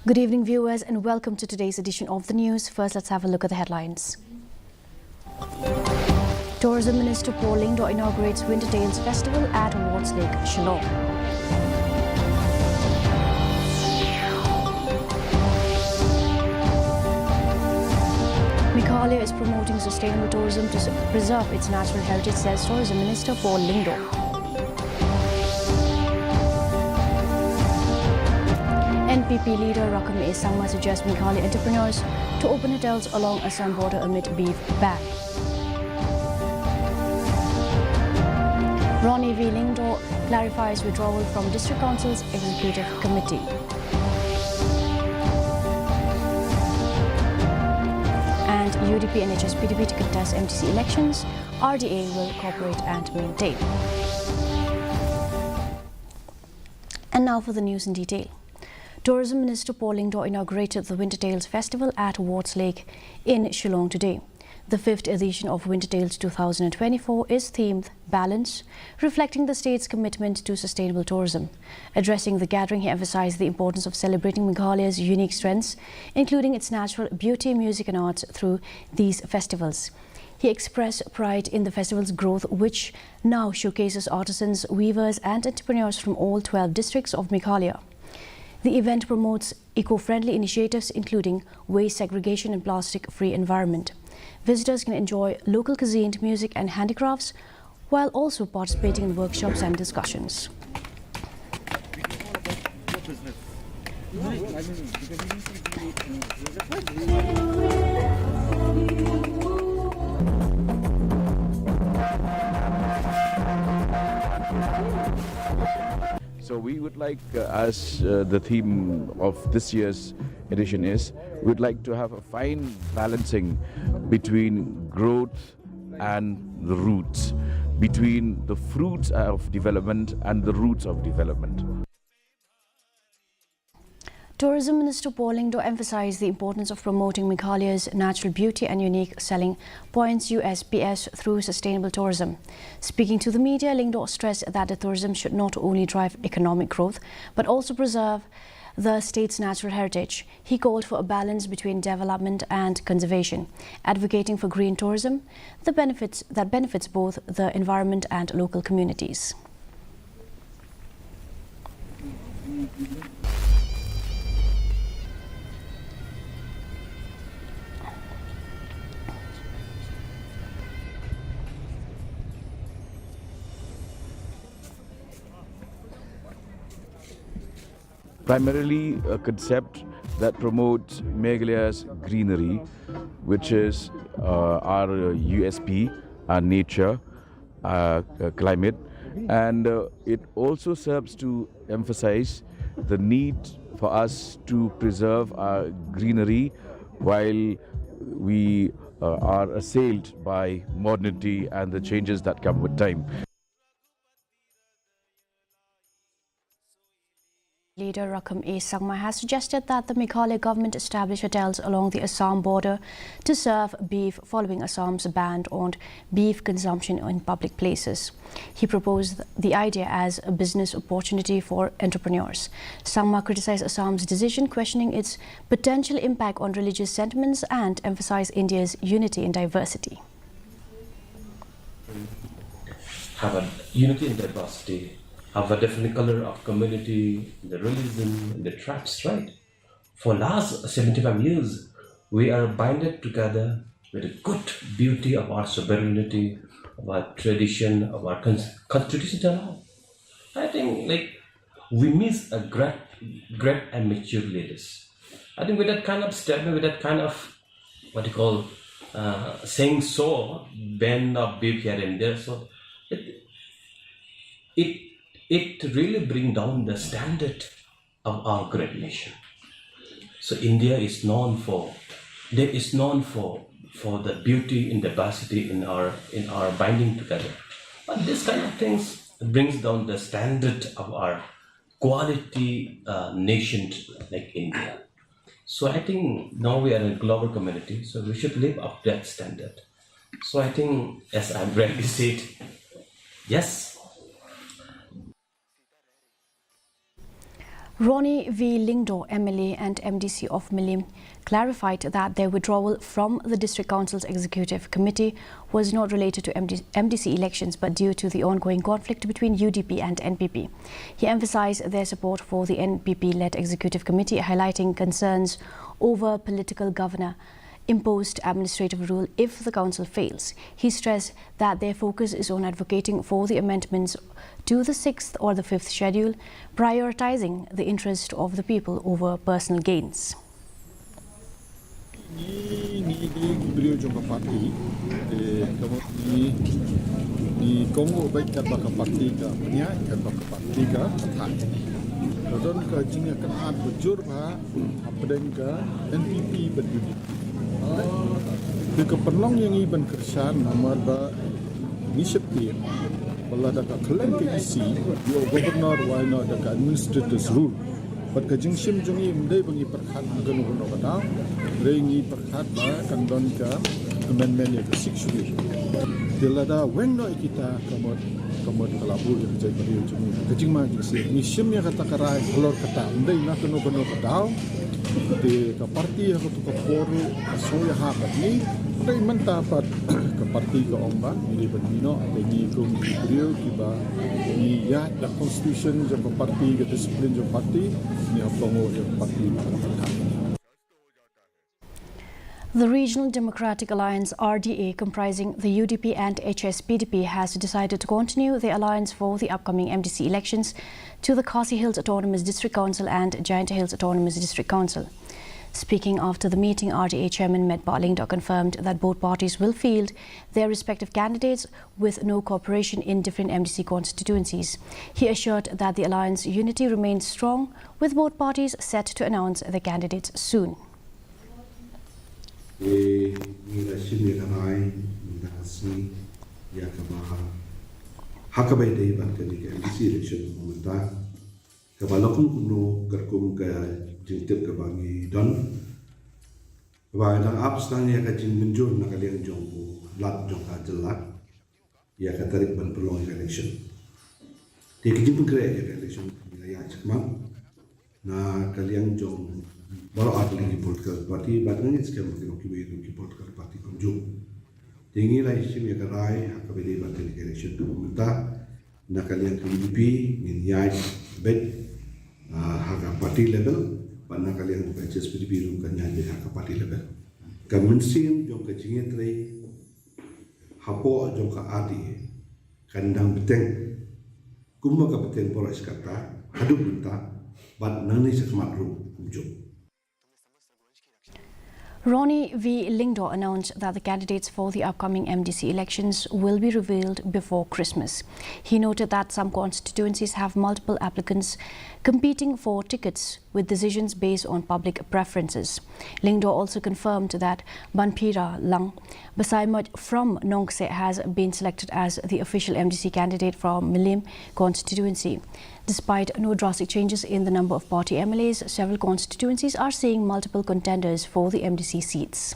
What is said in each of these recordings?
Good evening, viewers, and welcome to today's edition of the news. First, let's have a look at the headlines. Tourism Minister Paul Lyngdoh inaugurates Winter Tales Festival at Wards Lake, Shillong. Meghalaya is promoting sustainable tourism to preserve its natural heritage, says Tourism Minister Paul Lyngdoh. NPP leader Rakam A. Sangma suggests Meghalaya entrepreneurs to open hotels along Assam border amid beef ban. Ronnie V. Lyngdoh clarifies withdrawal from District Council's Executive Committee. And UDP and HSPDP to contest MTC elections, RDA will cooperate and maintain. And now for the news in detail. Tourism Minister Paul Lyngdoh inaugurated the Winter Tales Festival at Wards Lake in Shillong today. The 5th edition of Winter Tales 2024 is themed Balance, reflecting the state's commitment to sustainable tourism. Addressing the gathering, he emphasized the importance of celebrating Meghalaya's unique strengths, including its natural beauty, music and arts through these festivals. He expressed pride in the festival's growth, which now showcases artisans, weavers and entrepreneurs from all 12 districts of Meghalaya. The event promotes eco-friendly initiatives including waste segregation and plastic-free environment. Visitors can enjoy local cuisine, music and handicrafts while also participating in workshops and discussions. So we would like, as the theme of this year's edition is, we'd like to have a fine balancing between growth and the roots, between the fruits of development and the roots of development. Tourism Minister Paul Lyngdoh emphasized the importance of promoting Meghalaya's natural beauty and unique selling points USPS through sustainable tourism. Speaking to the media, Lyngdoh stressed that the tourism should not only drive economic growth but also preserve the state's natural heritage. He called for a balance between development and conservation, advocating for green tourism that benefits both the environment and local communities. Primarily a concept that promotes Meghalaya's greenery, which is our USP, our nature, climate, and it also serves to emphasize the need for us to preserve our greenery while we are assailed by modernity and the changes that come with time. Leader Rakam A. Sangma has suggested that the Meghalaya government establish hotels along the Assam border to serve beef following Assam's ban on beef consumption in public places. He proposed the idea as a business opportunity for entrepreneurs. Sangma criticized Assam's decision, questioning its potential impact on religious sentiments and emphasized India's unity in diversity. Have a unity in diversity. Have a different color of community, the religion, the tribes, right? For last 75 years, we are binded together with the good beauty of our sovereignty, of our tradition, of our constitution. I think we miss a great and mature leaders. I think with that kind of statement, with that kind of saying so, ban of beef here and there, so it really brings down the standard of our great nation. So India is known for the beauty and diversity in our binding together. But this kind of things brings down the standard of our quality nation like India. So I think now we are a global community, so we should live up to that standard. So I think, as I've rightly said, yes. Ronnie V. Lingdo, MLA and MDC of Milim, clarified that their withdrawal from the District Council's Executive Committee was not related to MDC elections but due to the ongoing conflict between UDP and NPP. He emphasized their support for the NPP-led Executive Committee, highlighting concerns over political governor imposed administrative rule if the council fails. He stressed that their focus is on advocating for the amendments to the 6th or the 5th schedule, prioritizing the interest of the people over personal gains. Keperluan yang iban kerjaan nomor inisiatif, kalau ada kalian keisi, yo gubernur wajib ada administrators rule. Berkajing sim jungi mendai bagi perkhad akan guna kata, rengi perkhad bah kandon ke amendment yang ke-6. Bila ada wendo kita kamot kalabu yang kerja beri jungi. Kajing mah jisi, sim yang kata kerai keluar kata mendai nak guna kata. Di ke parti yang tu ke poru soya hakat ni, mereka mentapat ke parti ke ombak, ini berdino ada ni kum beliau kiba ni ya the constitution jam parti ke disiplin jam parti ni apa ngor jam parti. The Regional Democratic Alliance RDA, comprising the UDP and HSPDP, has decided to continue the alliance for the upcoming MDC elections to the Khasi Hills Autonomous District Council and Giant Hills Autonomous District Council. Speaking after the meeting, RDA Chairman Meghalaya confirmed that both parties will field their respective candidates with no cooperation in different MDC constituencies. He assured that the alliance unity remains strong, with both parties set to announce their candidates soon. Hakabai day back in the MDC election moment. Kabalakum kuno kerkum ke jintip ke bangi don. Kabay dang abstang ya kajing menjun nak kalian jongku lat jong kajelat ya katarik ban pelong election. Dia kajing penggerak ya election wilayah cekmak na kalian jong baru ada lagi political party batangnya sekarang mungkin oki political party konjung. Tinggi lah isim ya kerai hakabai day back in the election pemerintah na kalian UDP ninyai bet haka party level pada kalian bukan HSPDP bukan nyai haka party level kemensin jong kecingit rei hapo jong ka adi kandang beteng kumma ka beteng poros kata hadu bunta bad nani sakmat ru kumjung. Ronnie V. Lingdo announced that the candidates for the upcoming MDC elections will be revealed before Christmas. He noted that some constituencies have multiple applicants competing for tickets with decisions based on public preferences. Lingdo also confirmed that Banpira Lang Basaimaj from Nongse has been selected as the official MDC candidate from Milim constituency. Despite no drastic changes in the number of party MLAs, several constituencies are seeing multiple contenders for the MDC seats.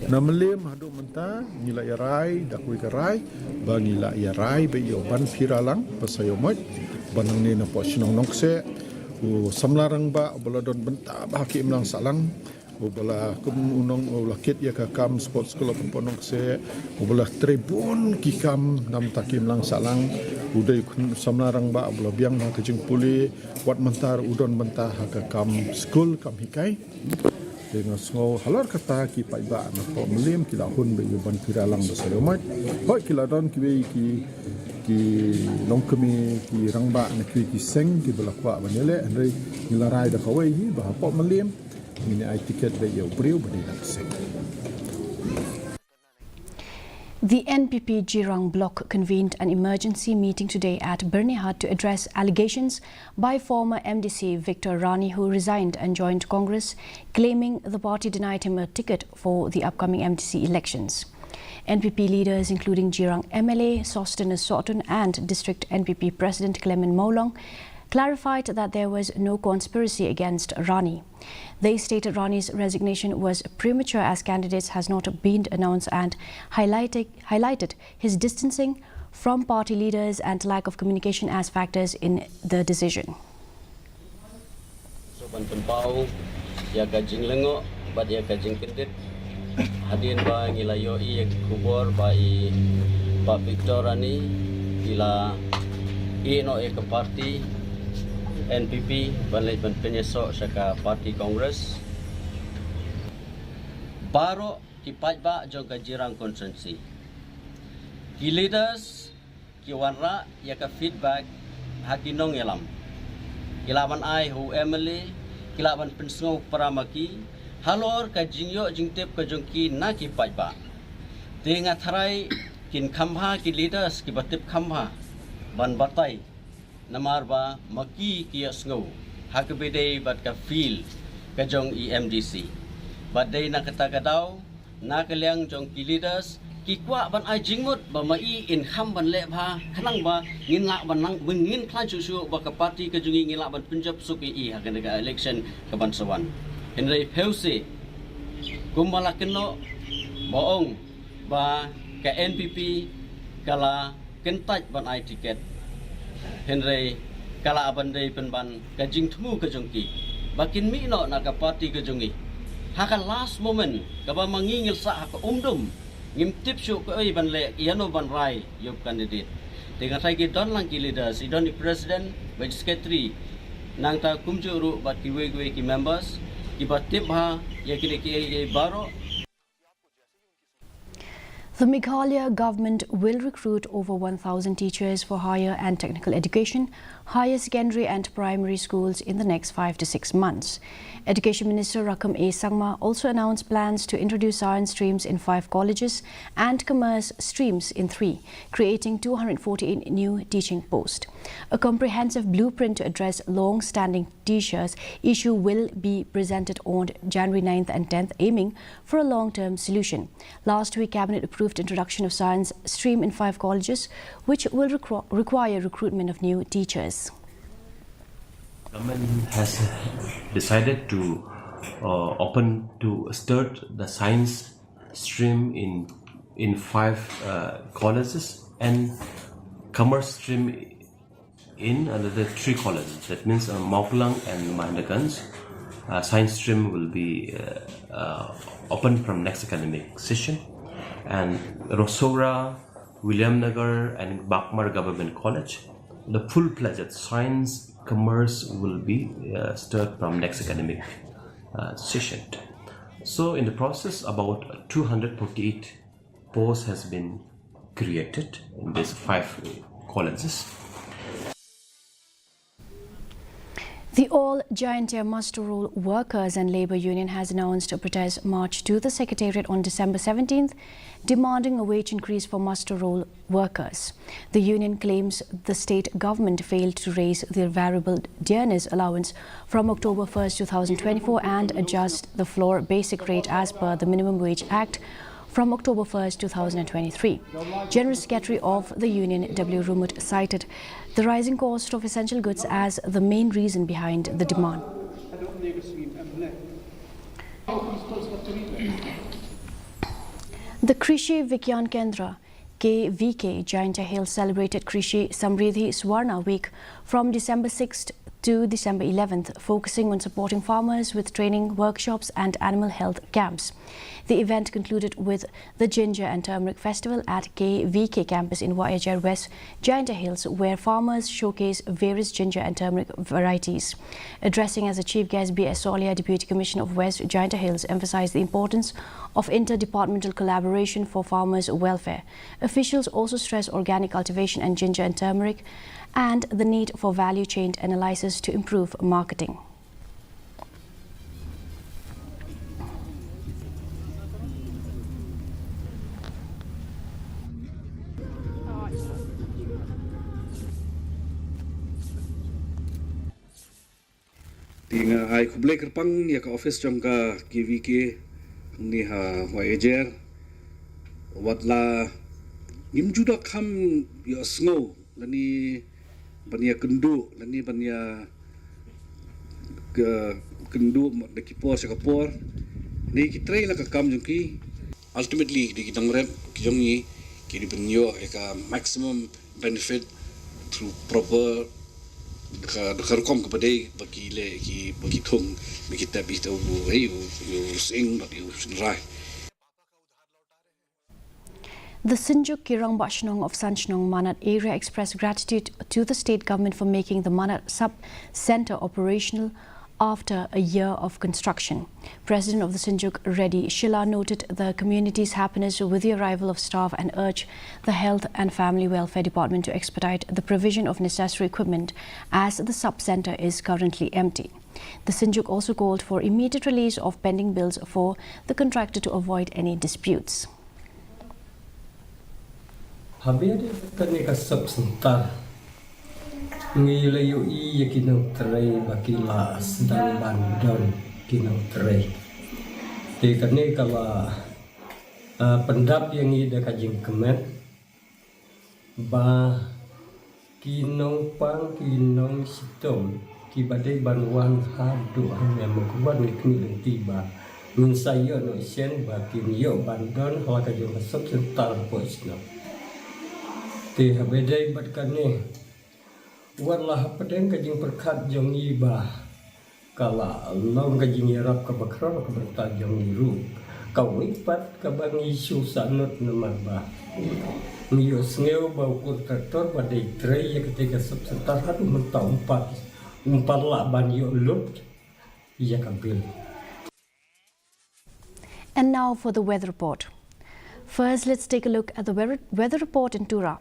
Namalim hadu menta ngila yarai dakui karai bangila yarai be yo Banpira Lang pasayomot banang ni na po sinong nongse u samlarang ba baladon benta bahaki imlang salang ubala kum unong ulakit ya kam sports club ponong se ubala tribun kikam nam takim lang salang udai samlarang ba ubala biang na kejing puli wat mentar udon mentah ka kam school kam hikai dengan semua halar kata ki pai ba na po melim ki lahun be Banpira Lang do salomat hoi ki ladon ki nong kami ki rangba na ki seng ki belakwa banele andai nilarai da kawai hi ba po melim ini ai tiket be yo brio bani da seng. The NPP Jirang bloc convened an emergency meeting today at Birnihat to address allegations by former MDC Victor Rani, who resigned and joined Congress, claiming the party denied him a ticket for the upcoming MDC elections. NPP leaders including Jirang MLA Sostenus Sotun and District NPP President Clement Maulong clarified that there was no conspiracy against Rani. They stated Rani's resignation was premature as candidates has not been announced and highlighted his distancing from party leaders and lack of communication as factors in the decision. ban tempau ya ka jing lengo bat ya ka jing kendit hadin ba ngilayo I kubor ba I Pak Victor ani ila I no ke parti NPP ban penyesok saka parti Kongres baro kipat ba jong ka jirang konsensi ki leaders ki wanra ya ka feedback hakinong elam kilaban ai hu Emily kilaban pensngau paramaki halor ka jingyo jingtep ka jongki na ki pajba tenga tharai kin khamha ki leaders ki batip khamha ban batai namar ba maki ki asngau hakbede bat ka feel ka jong EMDC badai na kata kadau na kaliang jong ki leaders ki kwa ban ai jingmut ba mai in kham ban le bha khanang ba ngin la ban nang ngin khlan chu chu ba ka party ka jungi ngin la ban punjab suki I ha ka election ka ban sawan Henry Peusi kumbala keno boong ba ka NPP kala kentaj ban ai tiket Henry kala abandai penban ka jing thmu ka jongki bakin mi no na ka party ka jungi ha ka last moment ka ba mangingil sa ka umdum ngim tip syu ko ai ban le iano ban rai yob candidate dengan sai ki don lang ki leaders I don the president by secretary nang ta kumju ru bat ki we ki members ki bat tip ha ya ki baro. The Meghalaya government will recruit over 1,000 teachers for higher and technical education, higher secondary and primary schools in the next 5 to 6 months. Education Minister Rakam A. Sangma also announced plans to introduce science streams in 5 colleges and commerce streams in 3, creating 248 new teaching posts. A comprehensive blueprint to address long-standing teachers issue will be presented on January 9th and 10th, aiming for a long-term solution. Last week, Cabinet approved introduction of science stream in 5 colleges, which will require recruitment of new teachers. Government has decided to start the science stream in 5 colleges and commerce stream in another 3 colleges. That means Maupulang and Mahindagans. Science stream will be open from next academic session, and Rosora, Williamnagar and Bakmar Government College, the full-fledged science commerce will be started from next academic session. So in the process, about 248 posts has been created in these 5 colleges. The All Giantia Muster Roll Workers and Labour Union has announced a protest march to the Secretariat on December 17th, demanding a wage increase for muster roll workers. The union claims the state government failed to raise their variable dearness allowance from October 1st, 2024 and adjust the floor basic rate as per the Minimum Wage Act from October 1st, 2023. General Secretary of the union, W. Rumut, cited the rising cost of essential goods as the main reason behind the demand. The Krishi Vigyan Kendra KVK Gianta Hill celebrated Krishi Samriddhi Swarna Week from December 6th to December 11th, focusing on supporting farmers with training workshops and animal health camps. The event concluded with the Ginger and Turmeric Festival at KVK campus in Wayajar West, Gianta Hills, where farmers showcase various ginger and turmeric varieties. Addressing as a chief guest, B.S. Solia, Deputy Commissioner of West Gianta Hills, emphasized the importance of interdepartmental collaboration for farmers' welfare. Officials also stressed organic cultivation and ginger and turmeric and the need for value chain analysis to improve marketing. Tinga ai kublai kerpang ya ka office jongka KVK ni ha Wayajar watla nimjuda kam ya snow lani bania kendu lani bania ke kendu de kipor sa kapor ni kitrai la ka kam jongki ultimately di kitang rep kijongi kini benyo ka maximum benefit through proper Nakarukom kepada bagi le bagi thong kita bisa you sing but you rai. The Sinjuk Kirang Bashnong of Sanchnong Manat area expressed gratitude to the state government for making the Manat sub-centre operational after a year of construction. President of the Sinjuk, Reddy Shila, noted the community's happiness with the arrival of staff and urged the Health and Family Welfare Department to expedite the provision of necessary equipment as the sub-centre is currently empty. The Sinjuk also called for immediate release of pending bills for the contractor to avoid any disputes. Habis kami kasap sentar ngilayu iya kinau terai bakila sedang bandon kinau terai. Tikane kalau pendap yang ida kajing kemen ba kinau pang kinau sitom kibadai banwan hadu hanya mengkuat nikni tiba ngun saya no sen ba kinyo bandon hala kajing kasap sentar posno. Ti habedai batkane warlah pedeng kajing perkat jong iba kala long kajing yarap ka bakra ka berta jong iru kau ipat ka bang isu sanut namaba niyo sneu bau kur traktor badai trei ya ketika sebentar hadu mentau umpat la ban yo lup ya kabil. And now for the weather report. First, let's take a look at the weather report in Tura.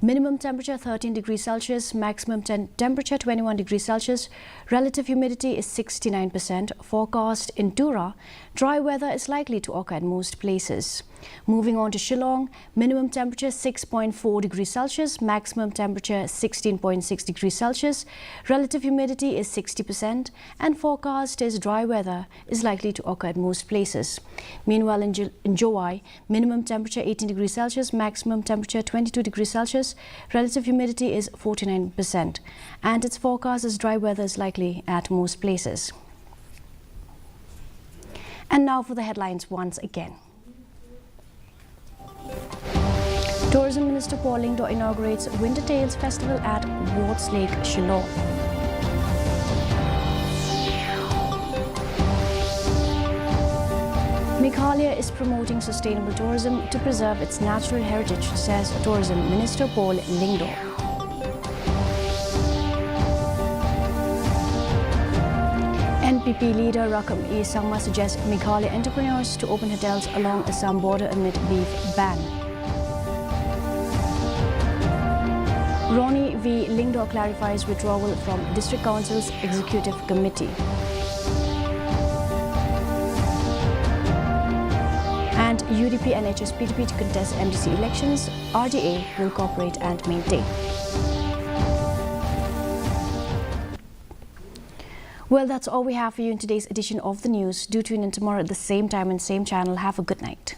Minimum temperature 13 degrees Celsius, maximum temperature 21 degrees Celsius, relative humidity is 69%. Forecast in Tura, dry weather is likely to occur at most places. Moving on to Shillong, minimum temperature 6.4 degrees Celsius, maximum temperature 16.6 degrees Celsius, relative humidity is 60%, and forecast is dry weather is likely to occur at most places. Meanwhile, in Jowai, minimum temperature 18 degrees Celsius, maximum temperature 22 degrees Celsius, relative humidity is 49%, and its forecast is dry weather is likely at most places. And now for the headlines once again. Tourism Minister Paul Lingdo inaugurates Winter Tales Festival at Wards Lake, Shillong. Meghalaya is promoting sustainable tourism to preserve its natural heritage, says Tourism Minister Paul Lingdo. NPP leader Rakam E. Sangma suggests Meghalaya entrepreneurs to open hotels along Assam border amid beef ban. Ronnie V. Lingdo clarifies withdrawal from District Council's Executive Committee. And UDP and HSPDP to contest MDC elections, RDA will cooperate and maintain. Well, that's all we have for you in today's edition of the news. Do tune in tomorrow at the same time and same channel. Have a good night.